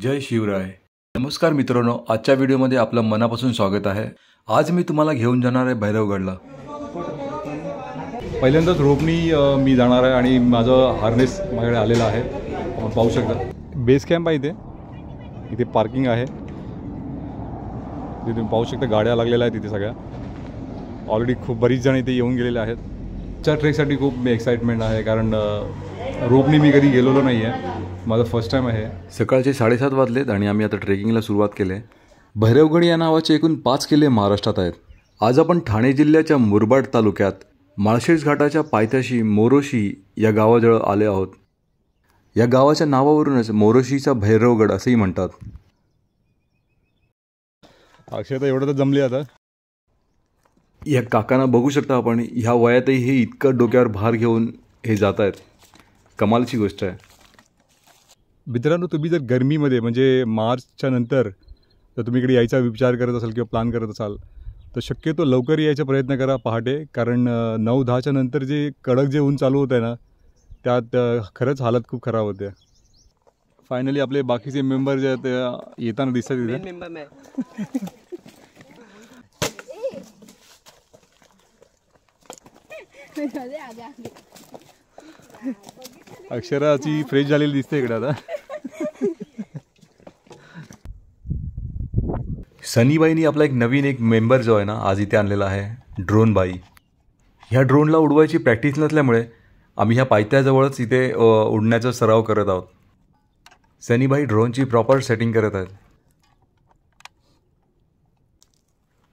जय शिवराय. नमस्कार मित्रांनो, आजच्या व्हिडिओमध्ये आपलं मनापासून स्वागत आहे. आज मी तुम्हाला घेऊन जाणार आहे भैरवगडला. पहिल्यांदाच रोपनी मी जाणार आहे आणि माझं हार्नेस माझ्याकडे आलेलं आहे. आपण पाहू शकता बेस कॅम्प आहे इथे पार्किंग आहे. तुम्ही पाहू शकता गाड्या लागलेल्या आहेत तिथे सगळ्या. ऑलरेडी खूप बरीच जण इथे येऊन गेलेले आहेत. त्या ट्रेकसाठी खूप एक्साइटमेंट आहे कारण रोपनी मी कधी गेलेलो नाही आहे. माझं फर्स्ट टाईम आहे. सकाळचे 7:30 वाजलेत आणि आम्ही आता ट्रेकिंगला सुरुवात केली आहे. भैरवगड या नावाचे एकूण 5 किल्ले महाराष्ट्रात आहेत. आज आपण ठाणे जिल्ह्याच्या मुरबाड तालुक्यात माळशेज घाटाच्या पायथ्याशी मोरोशी या गावाजवळ आले आहोत. या गावाच्या नावावरूनच मोरोशीचा भैरवगड असंही म्हणतात. अक्षरशः एवढं तर जमले आता. या काकांना बघू शकता आपण. ह्या वयातही हे इतकं डोक्यावर भार घेऊन हे जात आहेत. कमालची गोष्ट आहे. मित्रांनो, तुम्ही जर गरमीमध्ये म्हणजे मार्चच्या नंतर जर तुम्ही इकडे यायचा विचार करत असाल किंवा प्लॅन करत असाल तर शक्यतो लवकर यायचा प्रयत्न करा पहाटे. कारण 9-10च्या नंतर जे कडक जे ऊन चालू होतं आहे ना, त्यात खरंच हालत खूप खराब होते. फायनली आपले बाकीचे मेंबर जे आहेत येताना दिसतात तिथे. अक्षराची फ्रेश झालेली दिसते इकडे आता. सनीबाईंनी आपला एक मेंबर जो आहे ना आज इथे आणलेला आहे, ड्रोन बाई. ह्या ड्रोनला उडवायची प्रॅक्टिस नसल्यामुळे आम्ही ह्या पायथ्याजवळच इथे उडण्याचा सराव करत आहोत. सनीबाई ड्रोनची प्रॉपर सेटिंग करत आहेत.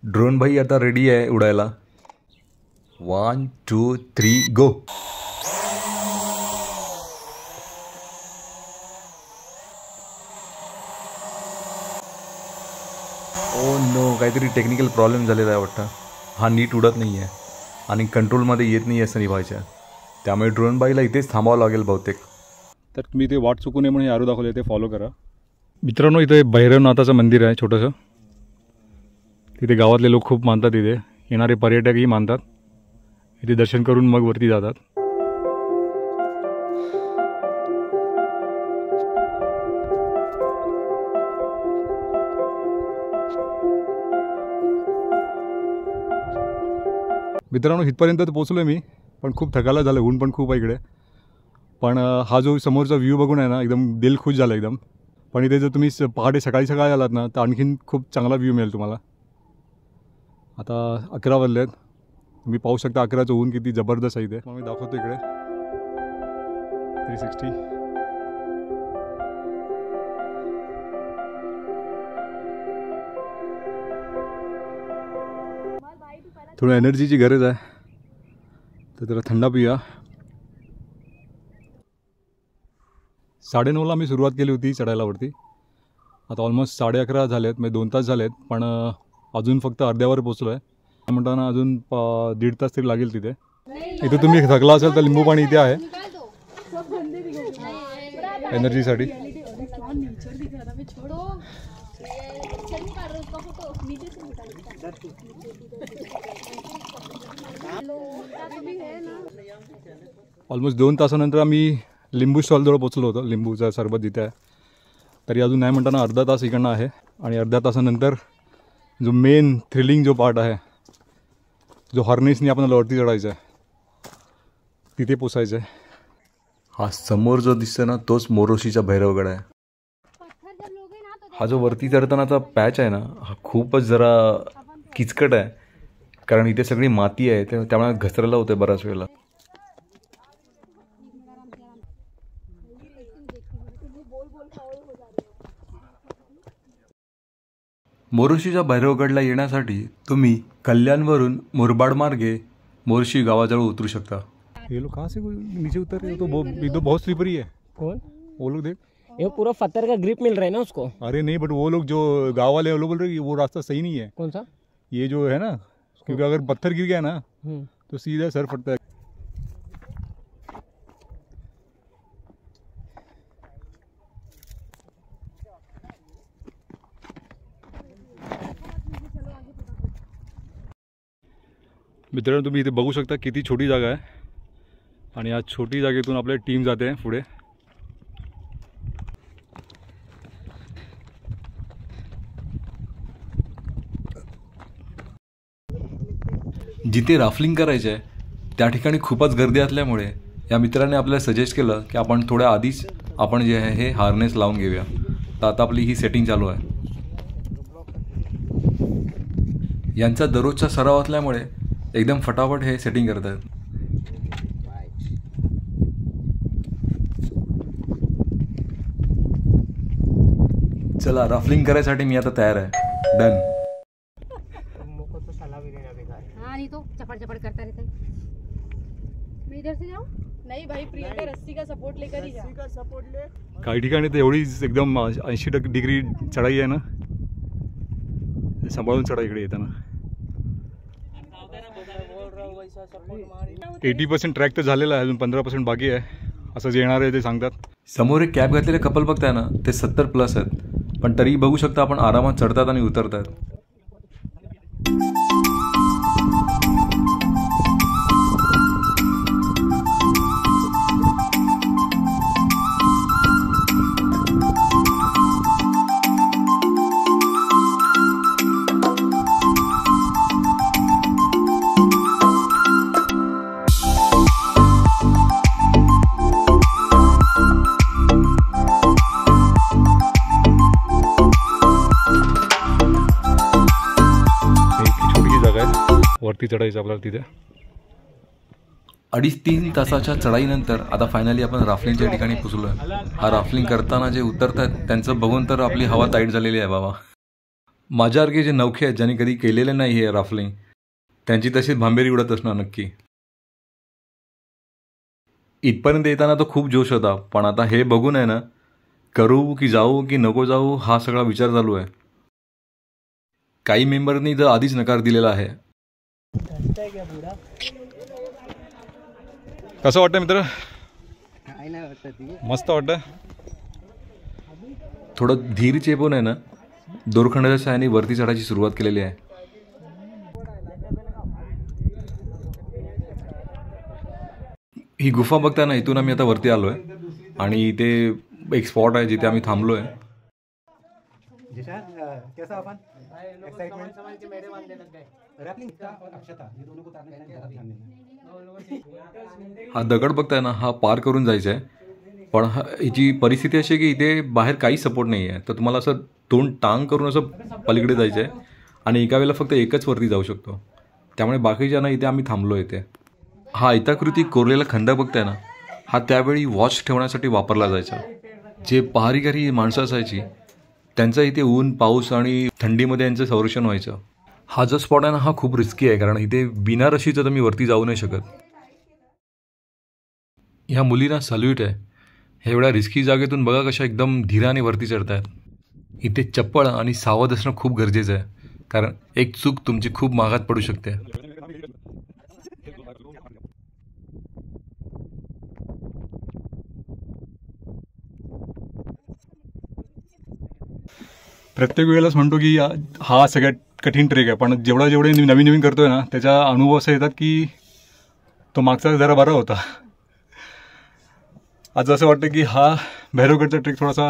ड्रोन बाई आता रेडी आहे उडायला. 1, 2, 3 गो. ओ नो, काहीतरी टेक्निकल प्रॉब्लेम झालेला आहे वाटतं. हा नीट उडत नाही आहे आणि कंट्रोलमध्ये येत नाही आहे सनीबाईच्या. त्यामुळे ड्रोन बाईला इथेच थांबावं लागेल बहुतेक. तर तुम्ही ते वाट चुकू नये म्हणून आरो दाखवले ते फॉलो करा. मित्रांनो, इथे भैरवनाथाचं मंदिर आहे छोटंसं. तिथे गावातले लोक खूप मानतात. इथे येणारे पर्यटकही मानतात. इथे दर्शन करून मग वरती जातात. मित्रांनो, इथपर्यंत तर पोचलो मी, पण खूप थकायला झालं. ऊन पण खूप आहे इकडे. पण हा जो समोरचा व्ह्यू बघून आहे ना, एकदम दिल खुश झालं एकदम. पण इथे जर तुम्ही पहाटे सकाळी आलात ना तर आणखीन खूप चांगला व्ह्यू मिळेल तुम्हाला. आता 11 वाजले आहेत. तुम्ही पाहू शकता 11चं ऊन किती जबरदस्त आहे इथे. मी दाखवतो इकडे 360. थोडं एनर्जीची गरज आहे तर जरा थंडा पिऊया. 9:30ला मी सुरुवात केली होती चढायला वरती. आता ऑलमोस्ट 11:30 झालेत, म्हणजे 2 तास झालेत. पण अजून फक्त अर्ध्यावर पोचलो आहे. म्हणताना अजून 1.5 तास तरी लागेल तिथे. इथे तुम्ही थकला असेल तर लिंबू पाणी इथे आहे एनर्जीसाठी. ऑलमोस्ट 2 तासानंतर आम्ही लिंबू स्टॉलजवळ पोचलो होतो. लिंबूचा सरबत जिथे आहे. तरी अजून नाही म्हणताना अर्धा तास इकडनं आहे. आणि अर्ध्या तासानंतर जो मेन थ्रिलिंग जो पार्ट आहे, जो हॉर्नेसनी आपल्याला वरती चढायचा आहे, तिथे पोचायचं आहे. हा समोर जो दिसतो ना तोच मोरोशीचा भैरवगड आहे. हा जो वरती चढतानाचा पॅच आहे ना, हा खूपच जरा किचकट आहे. कारण इथे सगळी माती आहे, त्यामुळे घसरायला होते बऱ्याच वेळेला. मोरोशीच्या भैरवगडला येण्यासाठी तुम्ही कल्याणवरून मुरबाड मार्गे मोर्शी गावाजवळ उतरू शकता. ये लोग कहाँ से नीचे उतर रहे हो? ये तो बहुत स्लिपरी है. कौन? वो लोग देख, ये पूरा पत्थर का ग्रिप मिल रहा है ना उसको. अरे नहीं, बट वो लोग जो गाँव वाले वो लोग बोल रहे हैं वो रास्ता सही नहीं है. कौन सा? ये जो है ना, क्योंकि अगर पत्थर गिर गया ना तो सीधा सर फटता है. मित्रांनो, तुम्ही इथे बघू शकता किती छोटी जागा आहे आणि या छोटी जागेतून आपली टीम जाते पुढे. जिथे राफ्लिंग करायचे आहे त्या ठिकाणी खूपच गर्दी असल्यामुळे या मित्राने आपल्याला सजेस्ट केलं की आपण थोड्या आधीच आपण जे आहे हे हार्नेस लावून घेऊया. तर आता आपली ही सेटिंग चालू आहे. यांचा दररोजचा सराव असल्यामुळे एकदम फटाफट हे सेटिंग करत आहेत. चला राफ्लिंग करायसाठी मी आता तयार आहे. डन. नहीं तो चपड़ चपड़ करता रहता है. मैं इधर से जाऊं? नहीं भाई, प्रियंका रस्सी का सपोर्ट लेकर ही जा. काही ठिकाणी तर एवढी एकदम 80 डिग्री चढाई आहे ना, सांभाळून चढा इकडे येताना. 80% ट्रॅक तर झालेला आहे, अजून 15% बाकी आहे असं जे येणार आहे ते सांगतात. समोर एक कॅब घातलेले कपल बघताय ना, ते 70+ आहेत, पण तरी बघू शकता आपण आरामात चढतात आणि उतरतात. वरती चढायचं आपल्याला तिथे. 2.5-3 तासाच्या चढाईनंतर आता फायनली आपण राफ्लिंगच्या ठिकाणी पोचलोय. हा राफ्लिंग करताना जे उतरतात त्यांचं बघून तर आपली हवा टाईट झालेली आहे बाबा. माझ्यासारखे जे नौखे आहेत ज्यांनी कधी केलेले नाही हे राफ्लिंग, त्यांची तशीच भांबेरी उडत असणार नक्की. इथपर्यंत येताना तो खूप जोश होता, पण आता हे बघून आहे ना, करू की जाऊ की नको जाऊ हा सगळा विचार चालू आहे. काही मेंबरनी तर आधीच नकार दिलेला आहे. कसं वाटतं मित्र? मस्त वाटतं. थोडं धीर चेपून आहे ना, दोरखंडाच्या सहाय्याने वरती चढायची सुरुवात केलेली आहे. ही गुफा बघता ना, इथून आम्ही आता वरती आलोय आणि इथे एक स्पॉट आहे जिथे आम्ही थांबलोय. हा दगड बघताय ना, हा पार करून जायचा आहे, पण हिची परिस्थिती अशी आहे की इथे बाहेर काही सपोर्ट नाही आहे. तर तुम्हाला असं 2 टांग करून असं पलीकडे जायचं आहे आणि एका वेळेला फक्त एकच वरती जाऊ शकतो. त्यामुळे बाकीच्या ना इथे आम्ही थांबलो इथे. हा आयताकृती कोरलेला खंड बघताय ना, हा त्यावेळी वॉच ठेवण्यासाठी वापरला जायचा. जे पहारेकरी माणसं असायची त्यांचं इथे ऊन पाऊस आणि थंडीमध्ये यांचं संरक्षण व्हायचं. हा जो स्पॉट आहे ना, हा खूप रिस्की आहे, कारण इथे बिना रशीचं तर मी वरती जाऊ नाही शकत. ह्या मुलींना सल्यूट आहे. हे एवढ्या रिस्की जागेतून बघा कशा एकदम धीराने वरती चढतायत. इथे चप्पळ आणि सावध असणं खूप गरजेचं आहे, कारण एक चूक तुमची खूप महागात पडू शकते. प्रत्येक वेळेलाच म्हणतो की हा सगळ्यात कठीण ट्रेक आहे, पण जेवढे नवीन करतोय ना, त्याचा अनुभव असा येतात की तो मागचा जरा बरा होता. आज असं वाटतं की हा भैरवगडचा ट्रेक थोडासा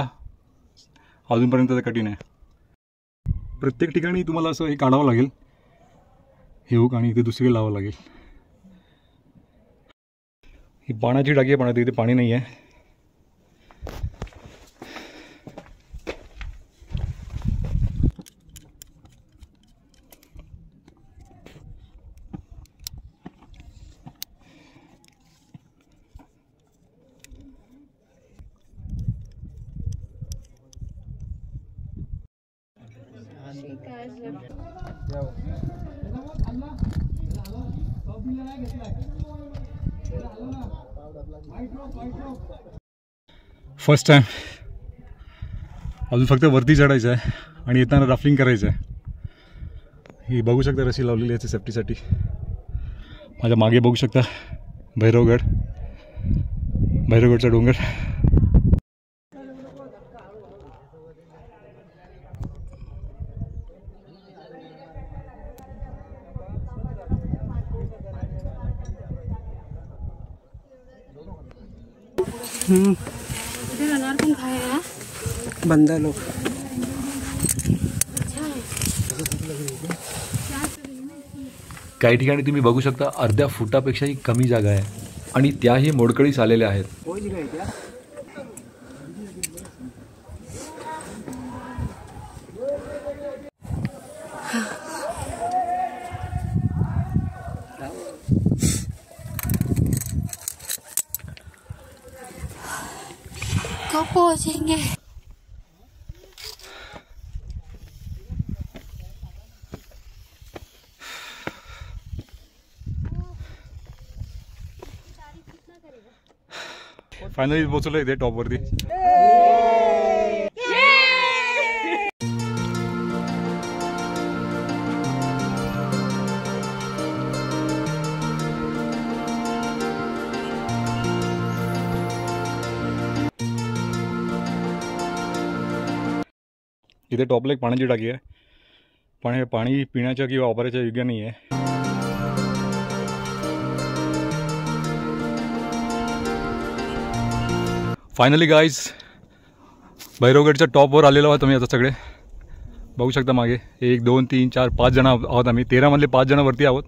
अजूनपर्यंत कठीण आहे. प्रत्येक ठिकाणी तुम्हाला असं एक काढावं लागेल हे हुक आणि इथे दुसरी लावावं लागेल. ही पाण्याची टाकी आहे, पण इथे पाणी नाही आहे. फर्स्ट टाइम अजून फक्त वरती चढायचं आहे आणि येताना राफ्टिंग करायचं आहे. ही बघू शकता रशी लावलेली आहे सेफ्टीसाठी. माझ्या मागे बघू शकता भैरवगडचा डोंगर. इधर अनार कौन खाएगा? बंदा लोग. काही ठिकाणी तुम्ही बघू शकता अर्ध्या फुटापेक्षाही कमी जागा आहे आणि त्याही मोडकळीस आलेल्या आहेत. कब पहुंचेंगे? फायनली पोहोचलो इथे टॉपवरती. इथे टॉपला एक पाण्याची टाकी आहे, पण हे पाणी पिण्याच्या किंवा वापरायच्या योग्य नाही आहे. फायनली गाईज भैरवगडच्या टॉपवर आलेलो आहोत आम्ही. आता सगळे बघू शकता मागे 1 2 3 4 5 जण आहोत आम्ही. 13 मधले 5 जण वरती आहोत.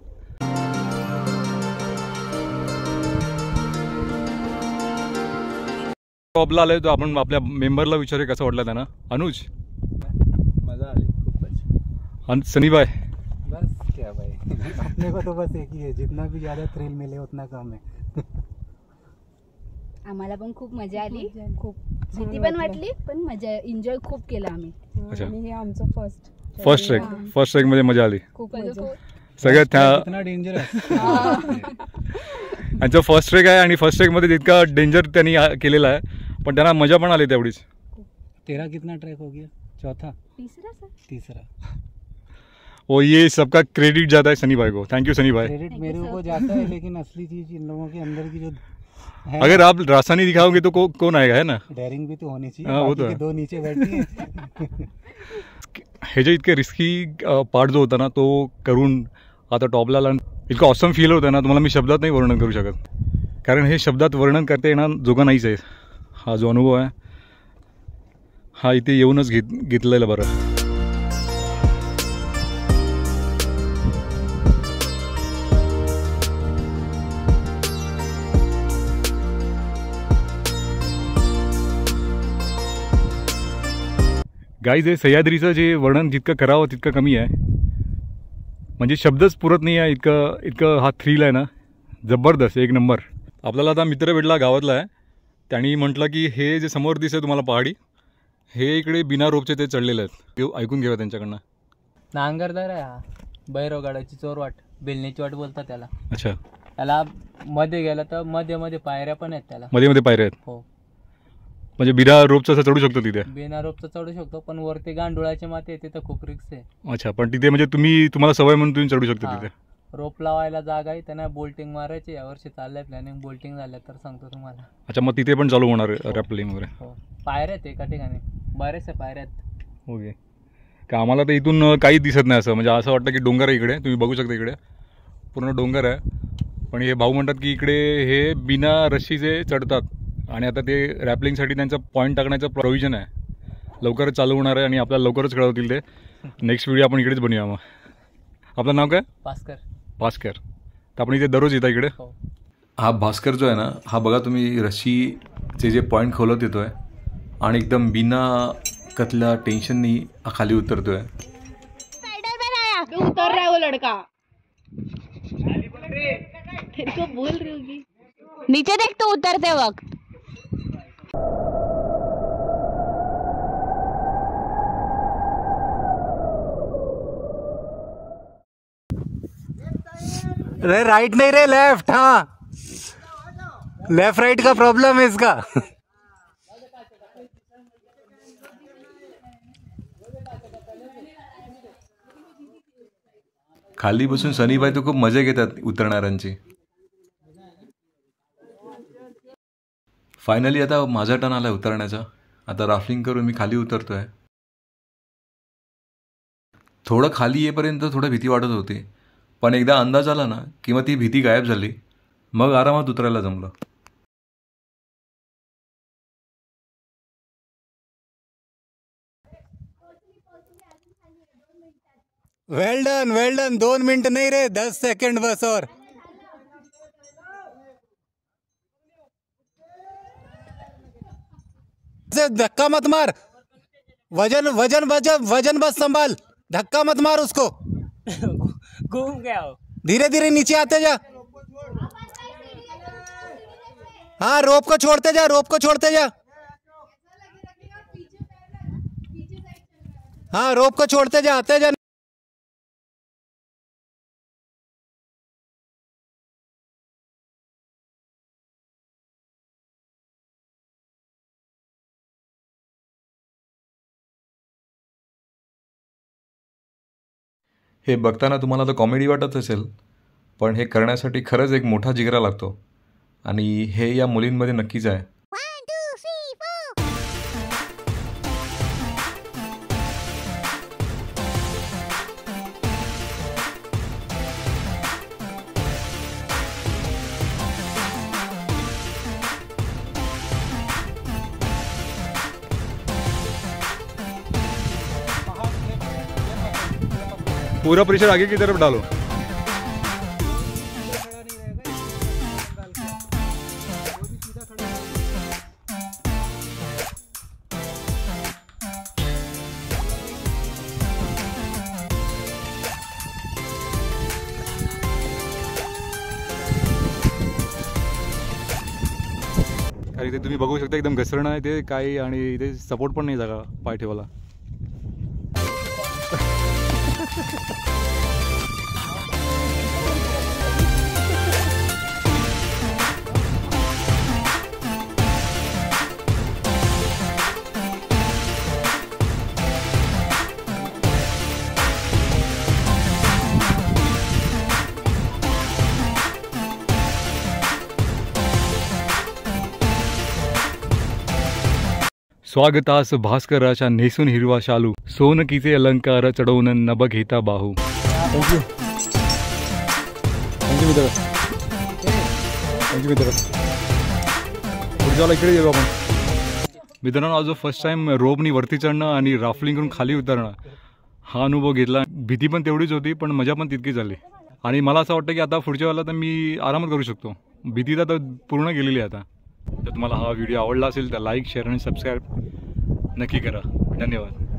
टॉपला आलोय, तो आपण आपल्या मेंबरला विचारूया कसं वाटलं त्यांना. अनुज, मजा आली खूपच. आणि सनीबाई, बस क्या भाई अपने को तो बस एक ही है, जितना भी ज़्यादा थ्रिल मिले उतना कम है. आम्हाला पण खूप मजा आली, खूप भीती पण वाटली, पण मजा एन्जॉय खूप केला आम्ही. अच्छा. आणि हे आमचं फर्स्ट ट्रेक मध्ये मजा आली. खूप मजा. सगळ्यात त्या इतना डेंजरस. त्यांचं फर्स्ट ट्रेक आहे आणि फर्स्ट ट्रेकमध्ये जितका डेंजर त्यांनी केलेला आहे, पण त्यांना मजा पण आली तेवढीच. तेरा कितना ट्रैक हो गया? चौथा? तीसरा सर. तीसरा. वो ये सबका क्रेडिट जाता है सनी भाई को. थैंक यू सनी भाई. क्रेडिट मेरे को जाता है, लेकिन असली चीज इन लोगों के अंदर की जो है, अगर आप रास्ता नहीं दिखाओगे तो कौन आएगा, है ना. डेयरिंग भी तो होनी चाहिए. हाँ, वो तो बाकी है. के 2 नीचे बैठी हैं. हे जे इतके रिस्की पार्ट जो होता ना, तो करून आता टॉपला इतकं ऑसम फील होतं ना, तुम्हाला मी शब्दात नाही वर्णन करू शकत. कारण हे शब्दात वर्णन करता येणार जोगा नाहीच आहे. हा जो अनुभव आहे हा इथे येऊनच घेतलेला बरं. गाईज हे सह्याद्रीचं जे वर्णन जितकं करावं तितकं कमी आहे. म्हणजे शब्दच पुरत नाही आहे, इतकं हा थ्रिल आहे ना, जबरदस्त, एक नंबर. आपल्याला आता मित्र भेटला गावातला आहे, त्यांनी म्हटलं की हे जे समोर दिसतं तुम्हाला पहाडी, हे इकडे बिना रोपचे ते चढलेले आहेत. ऐकून घेऊया त्यांच्याकडनं. नांगरदार आहे हा, भैरवगडाची चोरवाट, बेलणीची वाट बोलतात त्याला. अच्छा. त्याला मध्ये गेला तर मध्ये मध्ये पायऱ्या पण आहेत त्याला. मध्ये मध्ये पायऱ्या आहेत. हो. म्हणजे बिना रोपचं असं चढू शकतो तिथे. बिना रोपचं चढू शकतो, पण वरती गांडुळाची माती आहे, तिथं खूप रिक्स आहे. अच्छा. पण तिथे म्हणजे तुम्हाला सवय म्हणून तुम्ही चढू शकता तिथे. रोप लावायला जागा आहे, त्यांना बोल्टिंग मारायची. यावर्षी चाललंय प्लॅनिंग, बोल्टिंग झाल्या तर सांगतो तुम्हाला. अच्छा. मग तिथे पण चालू होणार रॅपलिंग वगैरे. हो. पायऱ्या आहेत एका ठिकाणी, बऱ्याचशा पायऱ्या आहेत. ओके. का आम्हाला तर इथून काहीच दिसत नाही असं, म्हणजे असं वाटतं की डोंगर आहे इकडे. तुम्ही बघू शकता इकडे पूर्ण डोंगर आहे. पण हे भाऊ म्हणतात की इकडे हे बिना रस्सीचे चढतात आणि आता ते रॅपलिंगसाठी त्यांचा पॉईंट टाकण्याचं प्रोव्हिजन आहे. लवकरच चालू होणार आहे आणि आपल्याला लवकरच कळवतील ते. नेक्स्ट व्हिडिओ आपण इकडेच बनवूया. मग आपलं नाव काय? भास्कर. तर आपण इथे दररोज येता इकडे. हो. हा भास्कर जो आहे ना, हा बघा तुम्ही रस्सीचे जे पॉईंट खोलत येतोय आणि एकदम बिना कतल्या टेन्शननी खाली उतरतोय. उतर रहा है वो लड़का. तेरे को बोल रही होगी. नीचे देख तो उतरते वक्त. अरे राइट नहीं रे, लेफ्ट. हाँ, लेफ्ट राइट का प्रॉब्लम है इसका. खाली बसून सनीबाई तो खूप मजा घेतात उतरणाऱ्यांची. फायनली आता माझा टर्न आला उतरण्याचा. आता राफ्टिंग करून मी खाली उतरतोय. थोडं खाली येईपर्यंत थोडं भीती वाटत होती, पण एकदा अंदाज आला ना की मग ती भीती गायब झाली. मग आरामात उतरायला जमलं. वेल डन 2 मिनट नहीं रे 10 सेकंड बस और से धक्का मत मार वजन बस संभाल धक्का मत मार उसको घूम गया हो। धीरे धीरे नीचे आते जा हाँ रोप को छोड़ते जा हाँ रोप को छोड़ते जा आते जा हे बघताना तुम्हाला तर कॉमेडी वाटत असेल, पण हे करण्यासाठी खरंच एक मोठा जिगरा लागतो आणि हे या मुलींमध्ये नक्कीच आहे. पूरा प्रेशर आगे की तरफ डालो. आणि इथे तुम्ही बघू शकता एकदम घसरण आहे ते काही आणि इथे सपोर्ट पण नाही जागा पाय ठेवायला. स्वागतास भास्कराच्या नेसून हिरवा शालू सोनकीचे अलंकार चढवून नभ घेता बाहू. थँक्यू मित्र. पुढच्याला इकडे येऊ आपण. मित्रांनो आज फर्स्ट टाइम रोपनी वरती चढणं आणि राफ्लिंग करून खाली उतरणं हा अनुभव घेतला. भीती पण तेवढीच होती पण मजा पण तितकी झाली आणि मला असं वाटतं की आता पुढच्या वेळेला तर मी आरामात करू शकतो. भीती तर पूर्ण गेलेली आहे आता. तर तुम्हाला हा व्हिडिओ आवडला असेल तर लाईक शेअर आणि सबस्क्राईब नक्की करा. धन्यवाद.